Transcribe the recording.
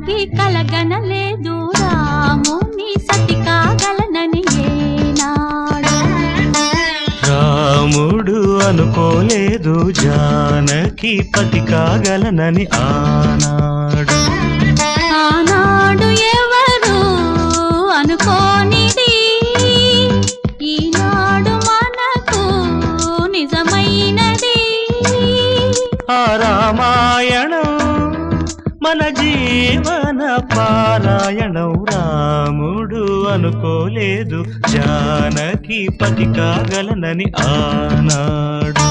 జానకి కలగనలేదు రాముని సతి కాగలనని ఏనాడు. రాముడు అనుకోలేదు జానకి పతి కాగలనని ఆనాడు. ఆనాడు ఎవరు అనుకోనిది ఈనాడు మనకు నిజమైనది. ఆ రామాయణం మన జీవన పారాయణం. రాముడు అనుకోలేదు జానకి పతి కాగలనని ఆనాడు.